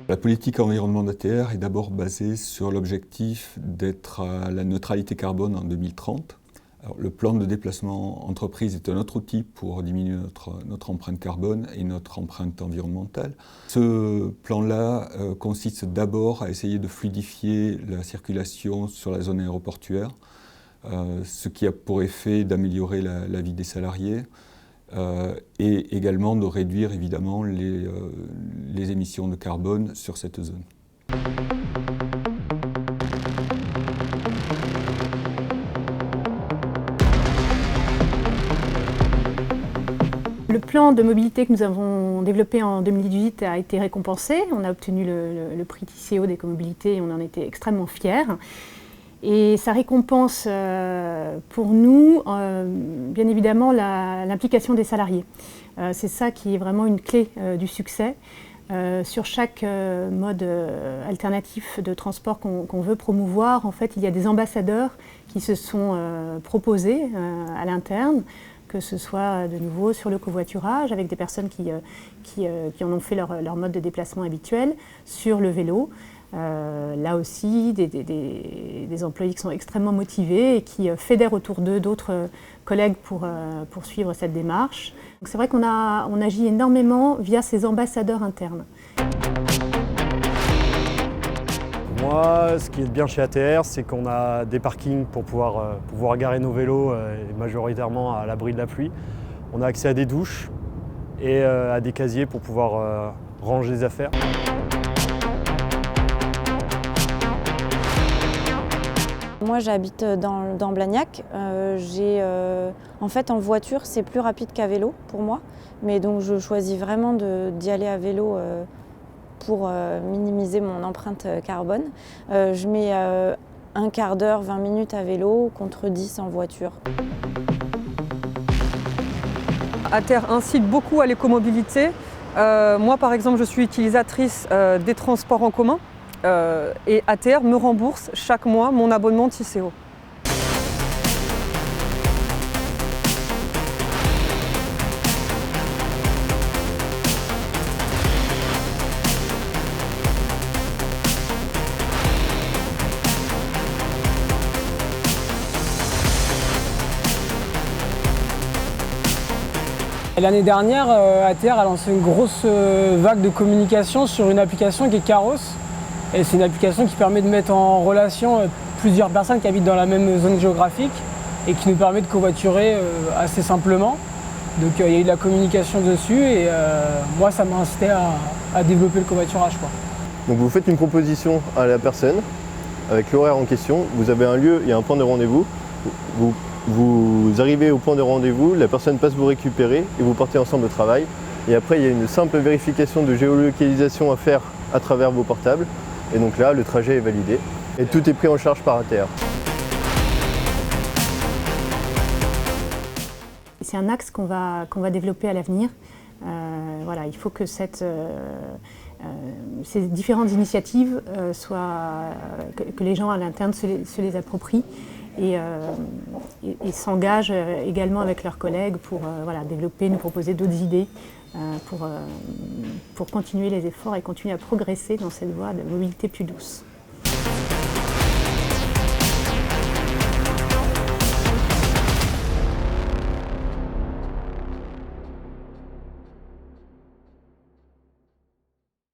La politique environnement d'ATR est d'abord basée sur l'objectif d'être à la neutralité carbone en 2030. Alors, le plan de déplacement entreprise est un autre outil pour diminuer notre empreinte carbone et notre empreinte environnementale. Ce plan-là consiste d'abord à essayer de fluidifier la circulation sur la zone aéroportuaire, ce qui a pour effet d'améliorer la vie des salariés et également de réduire évidemment les émissions de carbone sur cette zone. Le plan de mobilité que nous avons développé en 2018 a été récompensé. On a obtenu le prix TCO d'Écomobilité et on en était extrêmement fiers. Et ça récompense pour nous, bien évidemment, l'implication des salariés. C'est ça qui est vraiment une clé du succès. Sur chaque mode alternatif de transport qu'on veut promouvoir, en fait, il y a des ambassadeurs qui se sont proposés à l'interne, que ce soit de nouveau sur le covoiturage, avec des personnes qui en ont fait leur mode de déplacement habituel, sur le vélo. Là aussi, des employés qui sont extrêmement motivés et qui fédèrent autour d'eux d'autres collègues pour suivre cette démarche. C'est vrai qu'on agit énormément via ces ambassadeurs internes. Moi, ce qui est bien chez ATR, c'est qu'on a des parkings pour pouvoir garer nos vélos, majoritairement à l'abri de la pluie. On a accès à des douches et à des casiers pour pouvoir ranger les affaires. Moi, j'habite dans Blagnac. En fait, en voiture, c'est plus rapide qu'à vélo pour moi. Mais donc, je choisis vraiment d'y aller à vélo pour minimiser mon empreinte carbone. Je mets un quart d'heure, 20 minutes à vélo contre 10 en voiture. ATR incite beaucoup à l'écomobilité. Moi, par exemple, je suis utilisatrice des transports en commun. Et ATR me rembourse chaque mois mon abonnement TCO. L'année dernière, ATR a lancé une grosse vague de communication sur une application qui est Caros. Et c'est une application qui permet de mettre en relation plusieurs personnes qui habitent dans la même zone géographique et qui nous permet de covoiturer assez simplement. Donc il y a eu de la communication dessus et moi ça m'a incité à développer le covoiturage, quoi. Donc vous faites une proposition à la personne avec l'horaire en question, vous avez un lieu et un point de rendez-vous. Vous arrivez au point de rendez-vous, la personne passe vous récupérer et vous partez ensemble au travail. Et après il y a une simple vérification de géolocalisation à faire à travers vos portables. Et donc là, le trajet est validé et tout est pris en charge par ATR. C'est un axe qu'on va développer à l'avenir. Voilà, il faut que ces différentes initiatives que les gens à l'interne se les approprient et s'engagent également avec leurs collègues pour développer, nous proposer d'autres idées pour continuer les efforts et continuer à progresser dans cette voie de mobilité plus douce.